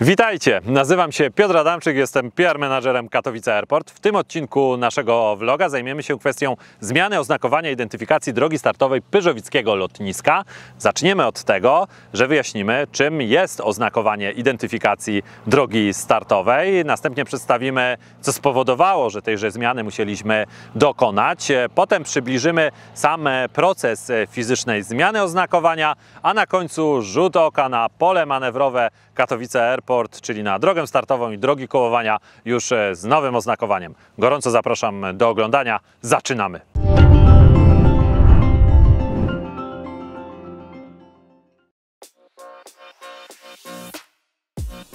Witajcie, nazywam się Piotr Adamczyk, jestem PR menadżerem Katowice Airport. W tym odcinku naszego vloga zajmiemy się kwestią zmiany oznakowania identyfikacji drogi startowej Pyrzowickiego lotniska. Zaczniemy od tego, że wyjaśnimy, czym jest oznakowanie identyfikacji drogi startowej. Następnie przedstawimy, co spowodowało, że tejże zmiany musieliśmy dokonać. Potem przybliżymy sam proces fizycznej zmiany oznakowania, a na końcu rzut oka na pole manewrowe Katowice Airport, czyli na drogę startową i drogi kołowania już z nowym oznakowaniem. Gorąco zapraszam do oglądania. Zaczynamy!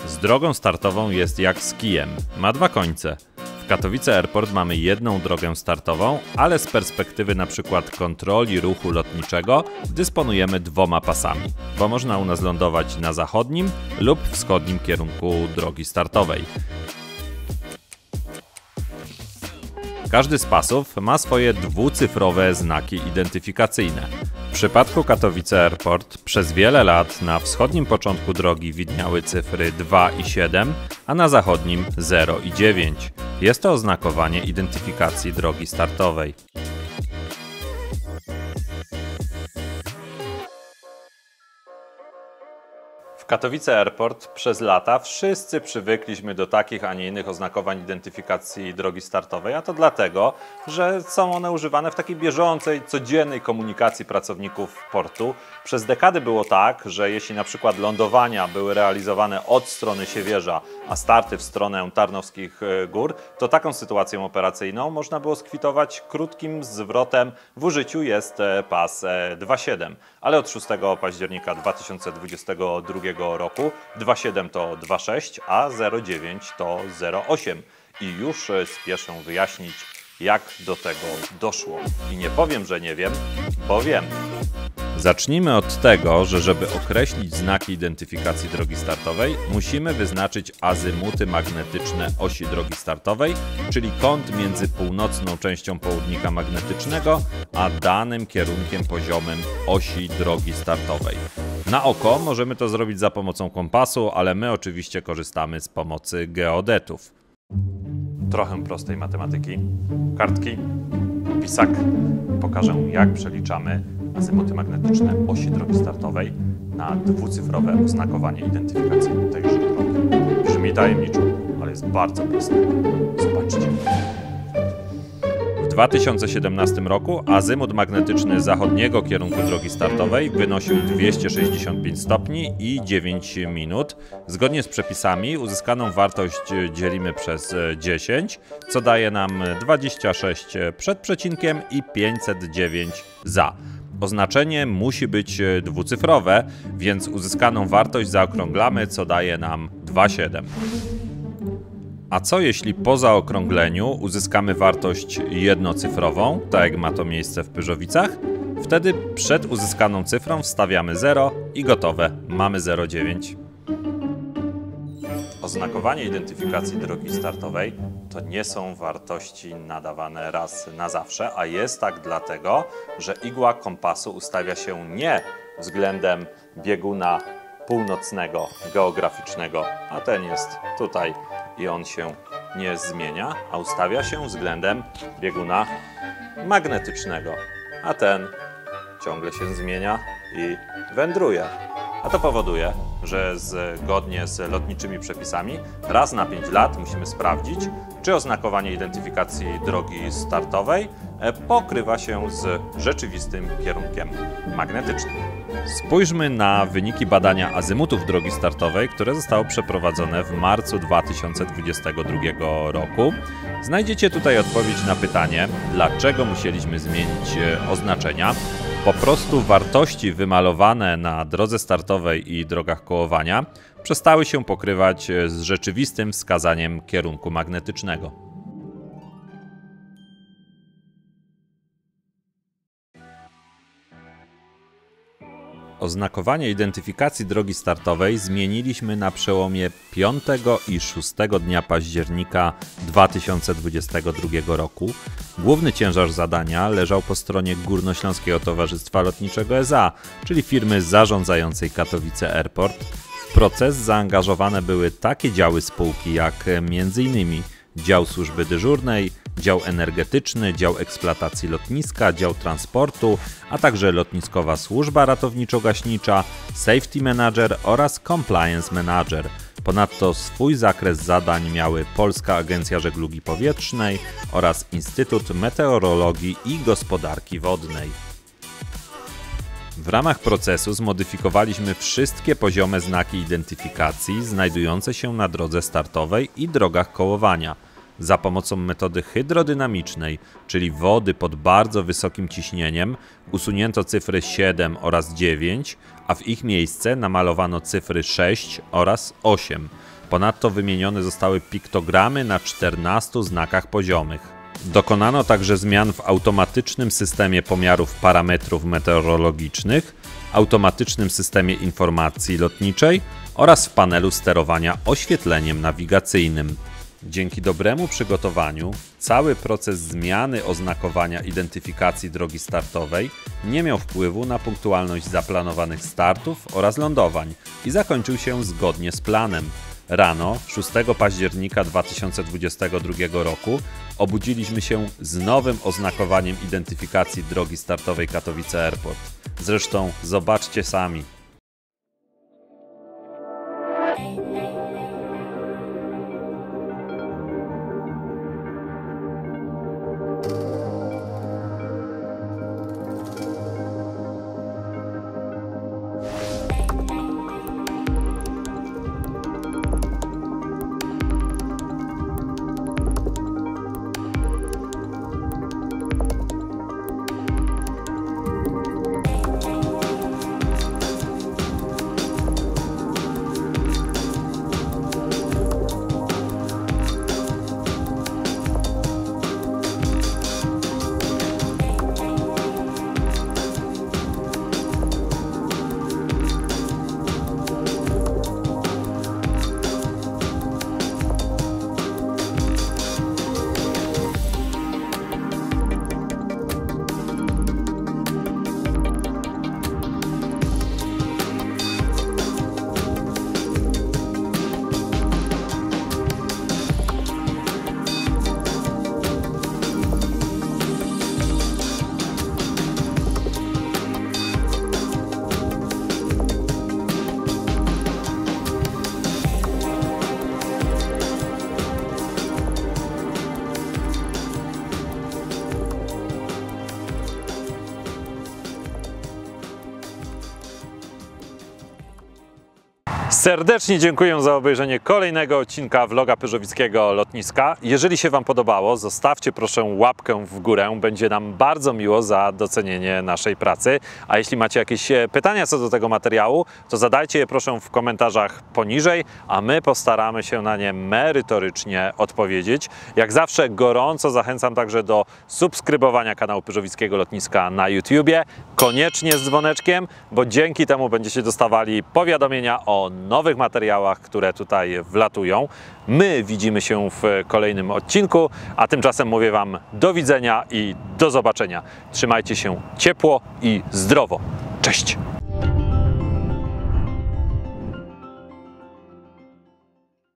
Z drogą startową jest jak z kijem. Ma dwa końce. W Katowice Airport mamy jedną drogę startową, ale z perspektywy np. kontroli ruchu lotniczego dysponujemy dwoma pasami, bo można u nas lądować na zachodnim lub wschodnim kierunku drogi startowej. Każdy z pasów ma swoje dwucyfrowe znaki identyfikacyjne. W przypadku Katowice Airport przez wiele lat na wschodnim początku drogi widniały cyfry 2 i 7, a na zachodnim 0 i 9. Jest to oznakowanie identyfikacji drogi startowej. W Katowice Airport przez lata wszyscy przywykliśmy do takich, a nie innych oznakowań identyfikacji drogi startowej, a to dlatego, że są one używane w takiej bieżącej, codziennej komunikacji pracowników portu. Przez dekady było tak, że jeśli na przykład lądowania były realizowane od strony Siewierza, a starty w stronę Tarnowskich Gór, to taką sytuacją operacyjną można było skwitować krótkim zwrotem: w użyciu jest pas 2.7, ale od 6 października 2022 roku 2.7 to 2.6, a 0.9 to 0.8. I już spieszę wyjaśnić, jak do tego doszło. I nie powiem, że nie wiem, bo wiem. Zacznijmy od tego, że żeby określić znaki identyfikacji drogi startowej, musimy wyznaczyć azymuty magnetyczne osi drogi startowej, czyli kąt między północną częścią południka magnetycznego a danym kierunkiem poziomym osi drogi startowej. Na oko możemy to zrobić za pomocą kompasu, ale my oczywiście korzystamy z pomocy geodetów. Trochę prostej matematyki. Kartki, pisak. Pokażę, jak przeliczamy azymuty magnetyczne osi drogi startowej na dwucyfrowe oznakowanie identyfikacji tejże drogi. Brzmi tajemniczo, ale jest bardzo proste. Zobaczcie. W 2017 roku azymut magnetyczny zachodniego kierunku drogi startowej wynosił 265 stopni i 9 minut. Zgodnie z przepisami uzyskaną wartość dzielimy przez 10, co daje nam 26 przed przecinkiem i 509 za. Oznaczenie musi być dwucyfrowe, więc uzyskaną wartość zaokrąglamy, co daje nam 2,7. A co jeśli po zaokrągleniu uzyskamy wartość jednocyfrową, tak jak ma to miejsce w Pyrzowicach? Wtedy przed uzyskaną cyfrą wstawiamy 0 i gotowe, mamy 0,9. Oznakowanie identyfikacji drogi startowej to nie są wartości nadawane raz na zawsze, a jest tak dlatego, że igła kompasu ustawia się nie względem bieguna północnego, geograficznego, a ten jest tutaj i on się nie zmienia, a ustawia się względem bieguna magnetycznego, a ten ciągle się zmienia i wędruje. A to powoduje, że zgodnie z lotniczymi przepisami raz na 5 lat musimy sprawdzić, czy oznakowanie identyfikacji drogi startowej pokrywa się z rzeczywistym kierunkiem magnetycznym. Spójrzmy na wyniki badania azymutów drogi startowej, które zostało przeprowadzone w marcu 2022 roku. Znajdziecie tutaj odpowiedź na pytanie, dlaczego musieliśmy zmienić oznaczenia. Po prostu wartości wymalowane na drodze startowej i drogach kołowania przestały się pokrywać z rzeczywistym wskazaniem kierunku magnetycznego. Oznakowanie identyfikacji drogi startowej zmieniliśmy na przełomie 5 i 6 dnia października 2022 roku. Główny ciężar zadania leżał po stronie Górnośląskiego Towarzystwa Lotniczego SA, czyli firmy zarządzającej Katowice Airport. W proces zaangażowane były takie działy spółki jak m.in. dział służby dyżurnej, dział energetyczny, dział eksploatacji lotniska, dział transportu, a także lotniskowa służba ratowniczo-gaśnicza, safety manager oraz compliance manager. Ponadto swój zakres zadań miały Polska Agencja Żeglugi Powietrznej oraz Instytut Meteorologii i Gospodarki Wodnej. W ramach procesu zmodyfikowaliśmy wszystkie poziome znaki identyfikacji znajdujące się na drodze startowej i drogach kołowania. Za pomocą metody hydrodynamicznej, czyli wody pod bardzo wysokim ciśnieniem, usunięto cyfry 7 oraz 9, a w ich miejsce namalowano cyfry 6 oraz 8. Ponadto wymienione zostały piktogramy na 14 znakach poziomych. Dokonano także zmian w automatycznym systemie pomiarów parametrów meteorologicznych, automatycznym systemie informacji lotniczej oraz w panelu sterowania oświetleniem nawigacyjnym. Dzięki dobremu przygotowaniu cały proces zmiany oznakowania identyfikacji drogi startowej nie miał wpływu na punktualność zaplanowanych startów oraz lądowań i zakończył się zgodnie z planem. Rano 6 października 2022 roku obudziliśmy się z nowym oznakowaniem identyfikacji drogi startowej Katowice Airport. Zresztą zobaczcie sami. Serdecznie dziękuję za obejrzenie kolejnego odcinka vloga Pyrzowickiego Lotniska. Jeżeli się Wam podobało, zostawcie proszę łapkę w górę. Będzie nam bardzo miło za docenienie naszej pracy. A jeśli macie jakieś pytania co do tego materiału, to zadajcie je proszę w komentarzach poniżej, a my postaramy się na nie merytorycznie odpowiedzieć. Jak zawsze gorąco zachęcam także do subskrybowania kanału Pyrzowickiego Lotniska na YouTubie. Koniecznie z dzwoneczkiem, bo dzięki temu będziecie dostawali powiadomienia o nowych materiałach, które tutaj wlatują. My widzimy się w kolejnym odcinku, a tymczasem mówię Wam do widzenia i do zobaczenia. Trzymajcie się ciepło i zdrowo. Cześć!